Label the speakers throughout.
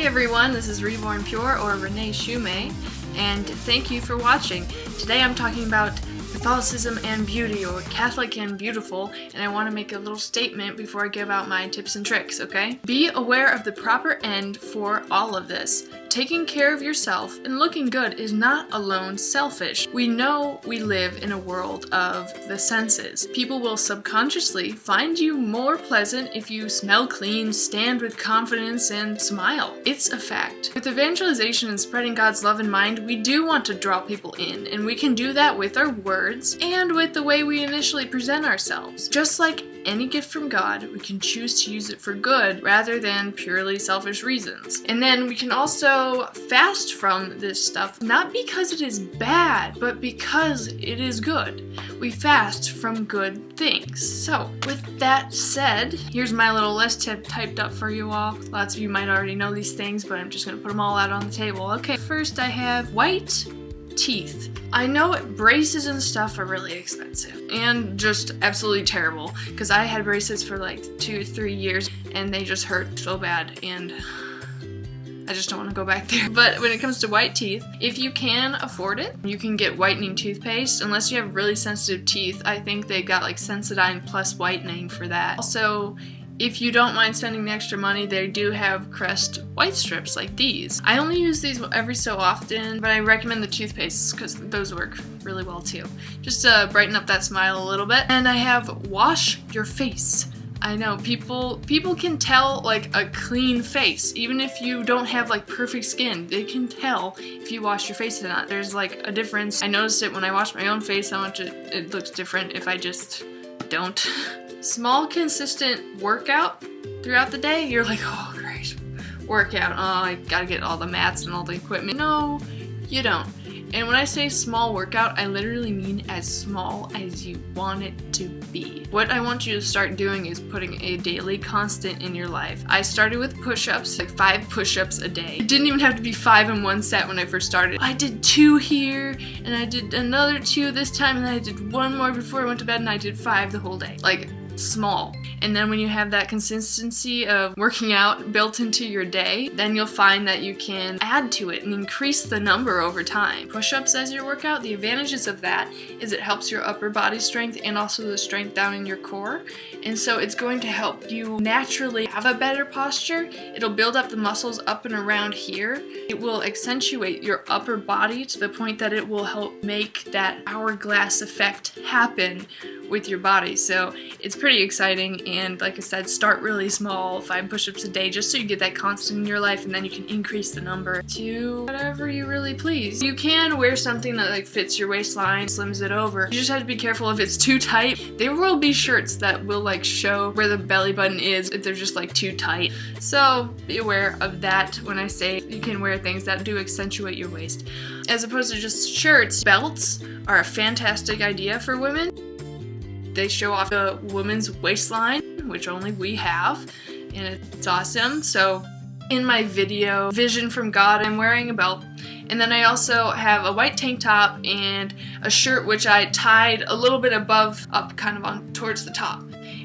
Speaker 1: everyone, this is Reborn Pure or Renee Shumay, and thank you for watching. Today I'm talking about Catholicism and beauty, or Catholic and beautiful, and I want to make a little statement before I give out my tips and tricks, okay? Be aware of the proper end for all of this. Taking care of yourself and looking good is not alone selfish. We know we live in a world of the senses. People will subconsciously find you more pleasant if you smell clean, stand with confidence, and smile. It's a fact. With evangelization and spreading God's love in mind, we do want to draw people in, and we can do that with our words and with the way we initially present ourselves. Just like any gift from God, we can choose to use it for good rather than purely selfish reasons. And then we can also fast from this stuff, not because it is bad, but because it is good. We fast from good things. So, with that said, here's my little list typed up for you all. Lots of you might already know these things, but I'm just going to put them all out on the table. Okay, first I have white teeth. I know braces and stuff are really expensive and just absolutely terrible because I had braces for like 2-3 years and they just hurt so bad and I just don't want to go back there. But when it comes to white teeth, if you can afford it, you can get whitening toothpaste. Unless you have really sensitive teeth, I think they got like Sensodyne plus whitening for that. Also, if you don't mind spending the extra money, they do have Crest white strips like these. I only use these every so often, but I recommend the toothpastes because those work really well too. Just to brighten up that smile a little bit. And I have wash your face. I know people can tell like a clean face. Even if you don't have like perfect skin, they can tell if you wash your face or not. There's like a difference. I noticed it when I wash my own face, how much it looks different if I just don't. Small, consistent workout throughout the day, you're like, oh great, workout, oh I gotta get all the mats and all the equipment. No, you don't. And when I say small workout, I literally mean as small as you want it to be. What I want you to start doing is putting a daily constant in your life. I started with push-ups, like 5 push-ups a day. It didn't even have to be 5 in one set when I first started. I did 2 here, and I did another 2 this time, and then I did 1 more before I went to bed, and I did 5 the whole day. Like, small. And then when you have that consistency of working out built into your day, then you'll find that you can add to it and increase the number over time. Push-ups as your workout, the advantages of that is it helps your upper body strength and also the strength down in your core. And so it's going to help you naturally have a better posture. It'll build up the muscles up and around here. It will accentuate your upper body to the point that it will help make that hourglass effect happen with your body. So it's pretty exciting, and like I said, start really small, 5 push-ups a day, just so you get that constant in your life, and then you can increase the number to whatever you really please. You can wear something that like fits your waistline, slims it over. You just have to be careful if it's too tight. There will be shirts that will like show where the belly button is if they're just like too tight. So be aware of that when I say you can wear things that do accentuate your waist. As opposed to just shirts, belts are a fantastic idea for women. They show off the woman's waistline, which only we have, and it's awesome. So in my video, Vision from God, I'm wearing a belt. And then I also have a white tank top and a shirt which I tied a little bit above, up kind of on towards the top.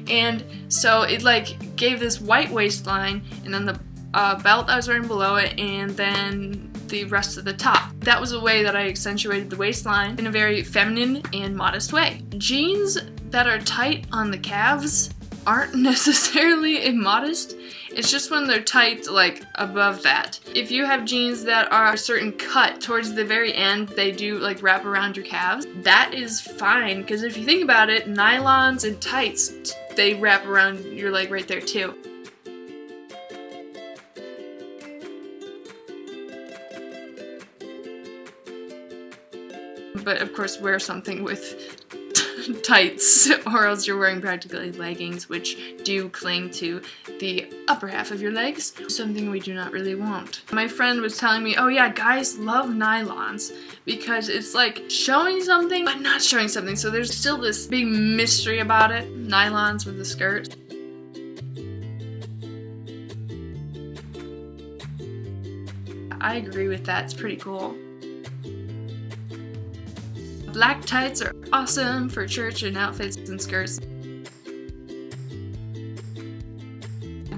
Speaker 1: And so it like gave this white waistline, and then the belt I was wearing below it, and then the rest of the top. That was a way that I accentuated the waistline in a very feminine and modest way. Jeans that are tight on the calves aren't necessarily immodest. It's just when they're tight like above that. If you have jeans that are a certain cut towards the very end, they do like wrap around your calves. That is fine, because if you think about it, nylons and tights, they wrap around your leg right there too. But of course, wear something with tights, or else you're wearing practically leggings, which do cling to the upper half of your legs, something we do not really want. My friend was telling me, oh yeah, guys love nylons because it's like showing something but not showing something, so there's still this big mystery about it. Nylons with the skirt. I agree with that, it's pretty cool. Black tights are awesome for church and outfits and skirts.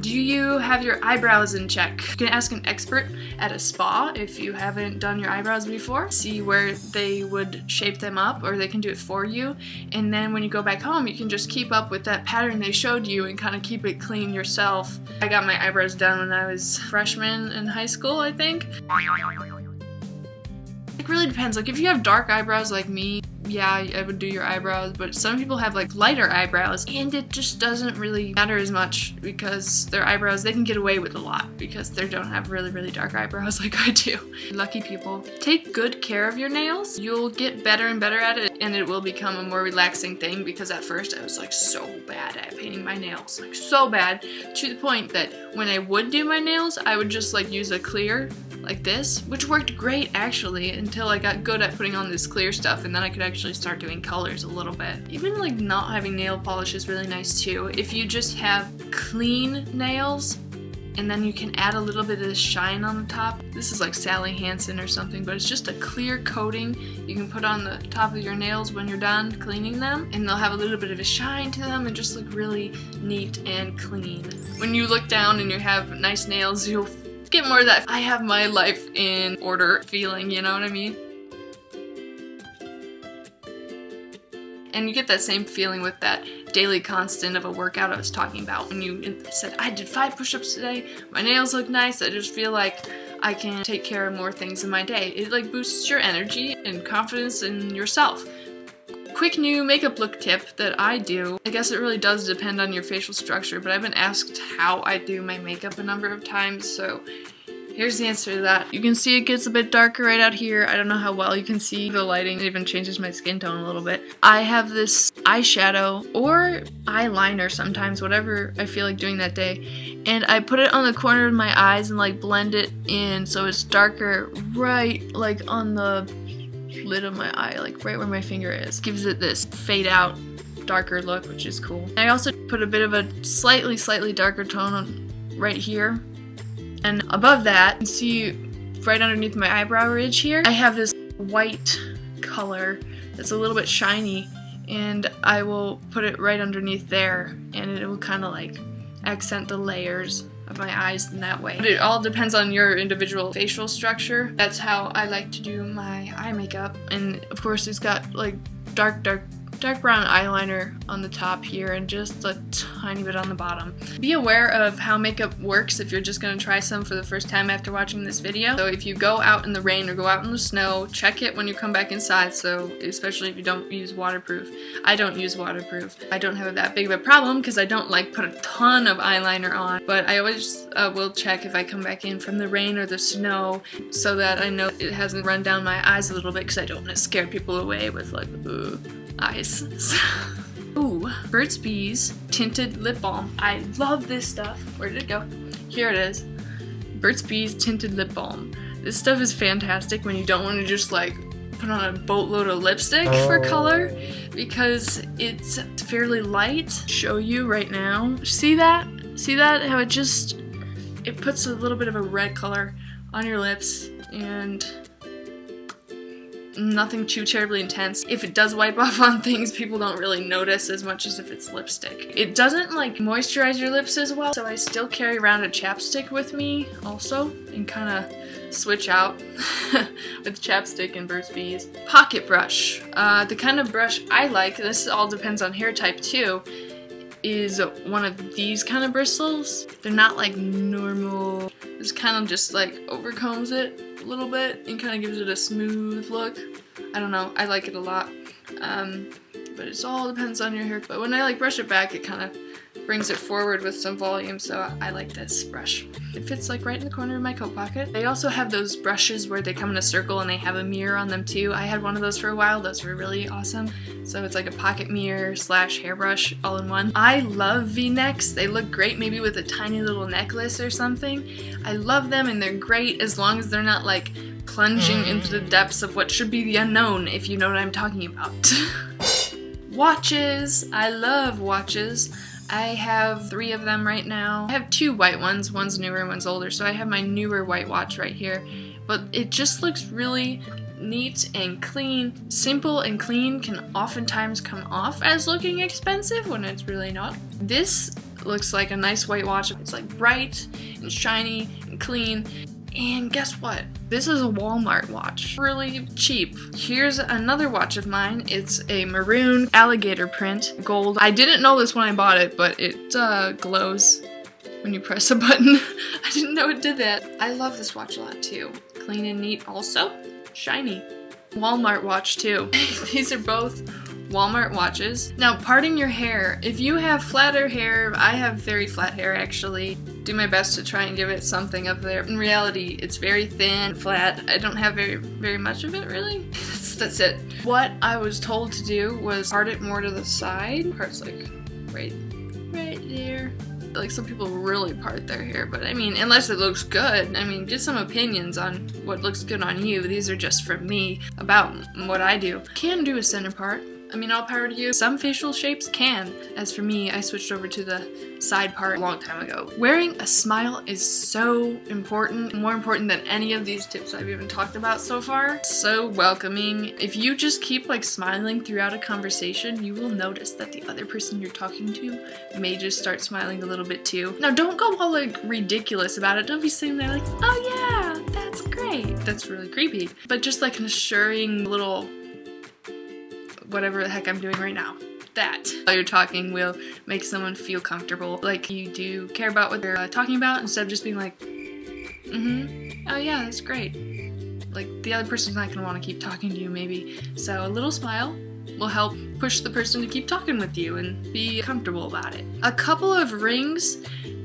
Speaker 1: Do Do you have your eyebrows in check? You can ask an expert at a spa if you haven't done your eyebrows before. See where they would shape them up, or they can do it for you. And then when you go back home, you can just keep up with that pattern they showed you and kind of keep it clean yourself. I got my eyebrows done when I was freshman in high school, I think. It really depends. Like if you have dark eyebrows like me, yeah, I would do your eyebrows, but some people have like lighter eyebrows and it just doesn't really matter as much because their eyebrows, they can get away with a lot because they don't have really dark eyebrows like I do. Lucky people. Take good care of your nails. You'll get better and better at it and it will become a more relaxing thing, because at first I was like so bad at painting my nails, like so bad, to the point that when I would do my nails, I would just like use a clear like this, which worked great actually until I got good at putting on this clear stuff, and then I could actually start doing colors a little bit. Even like not having nail polish is really nice too. If you just have clean nails and then you can add a little bit of this shine on the top. This is like Sally Hansen or something, but it's just a clear coating you can put on the top of your nails when you're done cleaning them, and they'll have a little bit of a shine to them and just look really neat and clean. When you look down and you have nice nails, you'll get more of that I have my life in order feeling, you know what I mean? And you get that same feeling with that daily constant of a workout I was talking about. When you said, I did 5 push-ups today, my nails look nice, I just feel like I can take care of more things in my day. It like boosts your energy and confidence in yourself. Quick new makeup look tip that I do. I guess it really does depend on your facial structure, but I've been asked how I do my makeup a number of times, so here's the answer to that. You can see it gets a bit darker right out here. I don't know how well you can see the lighting. It even changes my skin tone a little bit. I have this eyeshadow or eyeliner sometimes, whatever I feel like doing that day. And I put it on the corner of my eyes and like blend it in so it's darker right like on the lid of my eye, like right where my finger is. Gives it this fade out darker look, which is cool. I also put a bit of a slightly darker tone on right here. And above that, you can see right underneath my eyebrow ridge here, I have this white color that's a little bit shiny, and I will put it right underneath there, and it will kind of like accent the layers of my eyes in that way. But it all depends on your individual facial structure. That's how I like to do my eye makeup. And of course it's got like dark brown eyeliner on the top here and just a tiny bit on the bottom. Be aware of how makeup works if you're just going to try some for the first time after watching this video. So if you go out in the rain or go out in the snow, check it when you come back inside, so especially if you don't use waterproof. I don't use waterproof. I don't have that big of a problem because I don't like put a ton of eyeliner on, but I always will check if I come back in from the rain or the snow so that I know it hasn't run down my eyes a little bit, because I don't want to scare people away with like eyes. Ooh, Burt's Bees Tinted Lip Balm. I love this stuff. Where did it go? Here it is. Burt's Bees Tinted Lip Balm. This stuff is fantastic when you don't want to just like put on a boatload of lipstick for color, because it's fairly light. Show you right now. See that? See that? How it puts a little bit of a red color on your lips, and nothing too terribly intense. If it does wipe off on things, people don't really notice as much as if it's lipstick. It doesn't like moisturize your lips as well, so I still carry around a chapstick with me also and kind of switch out with chapstick and Burt's Bees. Pocket brush. The kind of brush I like, this all depends on hair type too, is one of these kind of bristles. They're not like normal. This kind of just like overcombs it a little bit and kind of gives it a smooth look. I don't know, I like it a lot. But it all depends on your hair. But when I like brush it back, it kind of brings it forward with some volume, so I like this brush. It fits like right in the corner of my coat pocket. They also have those brushes where they come in a circle and they have a mirror on them too. I had one of those for a while. Those were really awesome. So it's like a pocket mirror / hairbrush all in one. I love V-necks. They look great maybe with a tiny little necklace or something. I love them and they're great as long as they're not like plunging into the depths of what should be the unknown, if you know what I'm talking about. Watches. I love watches. I have 3 of them right now. I have 2 white ones. One's newer and one's older, so I have my newer white watch right here. But it just looks really neat and clean. Simple and clean can oftentimes come off as looking expensive when it's really not. This It looks like a nice white watch. It's like bright and shiny and clean. And guess what? This is a Walmart watch. Really cheap. Here's another watch of mine. It's a maroon alligator print, gold. I didn't know this when I bought it, but it glows when you press a button. I didn't know it did that. I love this watch a lot too. Clean and neat, also shiny. Walmart watch too. These are both Walmart watches. Now, parting your hair. If you have flatter hair, I have very flat hair actually. Do my best to try and give it something up there. In reality, it's very thin, flat. I don't have very much of it really. That's it. What I was told to do was part it more to the side. Parts like right there. Like some people really part their hair, but I mean, unless it looks good. I mean, get some opinions on what looks good on you. These are just from me about what I do. Can do a center part. I mean, all power to you. Some facial shapes can. As for me, I switched over to the side part a long time ago. Wearing a smile is so important, more important than any of these tips I've even talked about so far. So welcoming. If you just keep like smiling throughout a conversation, you will notice that the other person you're talking to may just start smiling a little bit too. Now, don't go all like ridiculous about it. Don't be sitting there like, oh yeah, that's great. That's really creepy. But just like an assuring little whatever the heck I'm doing right now. That while you're talking will make someone feel comfortable. Like you do care about what they're talking about instead of just being like, oh yeah, that's great. Like the other person's not gonna want to keep talking to you maybe. So a little smile will help push the person to keep talking with you and be comfortable about it. A couple of rings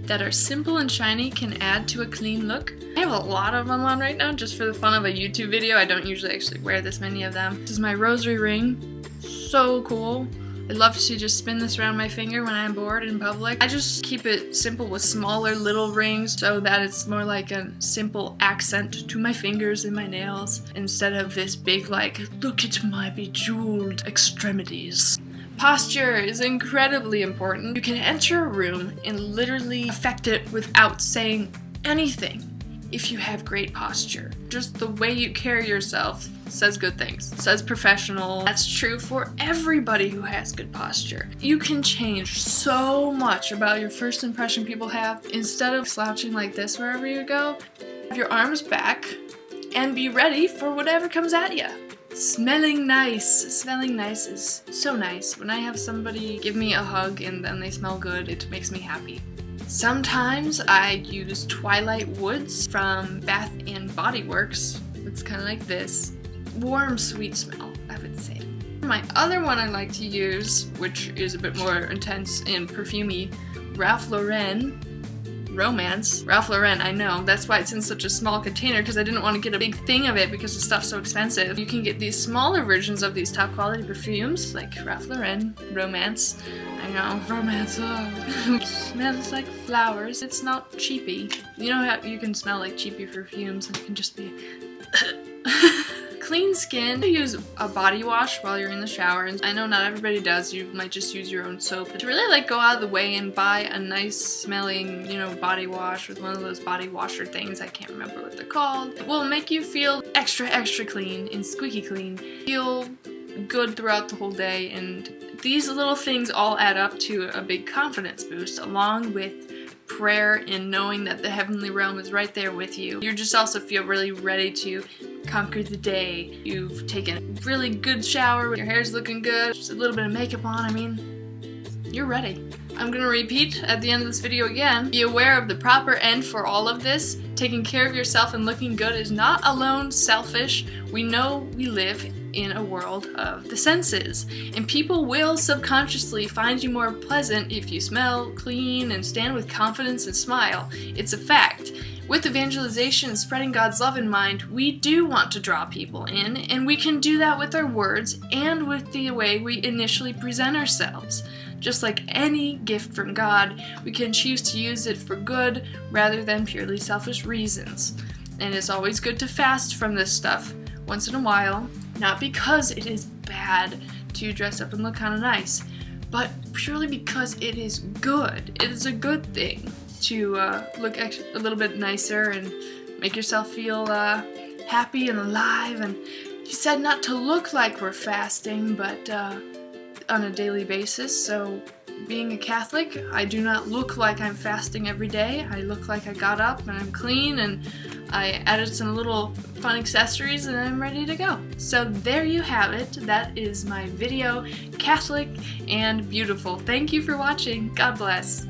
Speaker 1: that are simple and shiny can add to a clean look. I have a lot of them on right now just for the fun of a YouTube video. I don't usually actually wear this many of them. This is my rosary ring. So cool. I love to just spin this around my finger when I'm bored in public. I just keep it simple with smaller little rings so that it's more like a simple accent to my fingers and my nails instead of this big like, look at my bejeweled extremities. Posture is incredibly important. You can enter a room and literally affect it without saying anything if you have great posture. Just the way you carry yourself says good things. Says professional. That's true for everybody who has good posture. You can change so much about your first impression people have. Instead of slouching like this wherever you go, have your arms back and be ready for whatever comes at you. Smelling nice. Smelling nice is so nice. When I have somebody give me a hug and then they smell good, it makes me happy. Sometimes I use Twilight Woods from Bath & Body Works. It's kind of like this. Warm, sweet smell, I would say. My other one I like to use, which is a bit more intense and perfumey, Ralph Lauren Romance. Ralph Lauren, I know. That's why it's in such a small container, because I didn't want to get a big thing of it because the stuff's so expensive. You can get these smaller versions of these top quality perfumes, like Ralph Lauren Romance. I know, romance, oh. Smells like flowers. It's not cheapy. You know how you can smell like cheapy perfumes and it can just be clean skin. You use a body wash while you're in the shower. I know not everybody does. You might just use your own soap. But to really like go out of the way and buy a nice smelling, body wash with one of those body washer things. I can't remember what they're called. It will make you feel extra clean and squeaky clean. Feel good throughout the whole day, and these little things all add up to a big confidence boost, along with prayer and knowing that the heavenly realm is right there with you. You just also feel really ready to conquer the day. You've taken a really good shower, your hair's looking good, just a little bit of makeup on, I mean, you're ready. I'm gonna repeat at the end of this video again. Be aware of the proper end for all of this. Taking care of yourself and looking good is not alone selfish. We know we live in a world of the senses, and people will subconsciously find you more pleasant if you smell clean and stand with confidence and smile. It's a fact. With evangelization and spreading God's love in mind, we do want to draw people in, and we can do that with our words and with the way we initially present ourselves. Just like any gift from God, we can choose to use it for good rather than purely selfish reasons. And it's always good to fast from this stuff once in a while, not because it is bad to dress up and look kind of nice, but purely because it is good. It is a good thing to look a little bit nicer and make yourself feel happy and alive. And he said not to look like we're fasting, but on a daily basis, so being a Catholic, I do not look like I'm fasting every day. I look like I got up and I'm clean and I added some little fun accessories and I'm ready to go. So there you have it. That is my video, Catholic and Beautiful. Thank you for watching. God bless.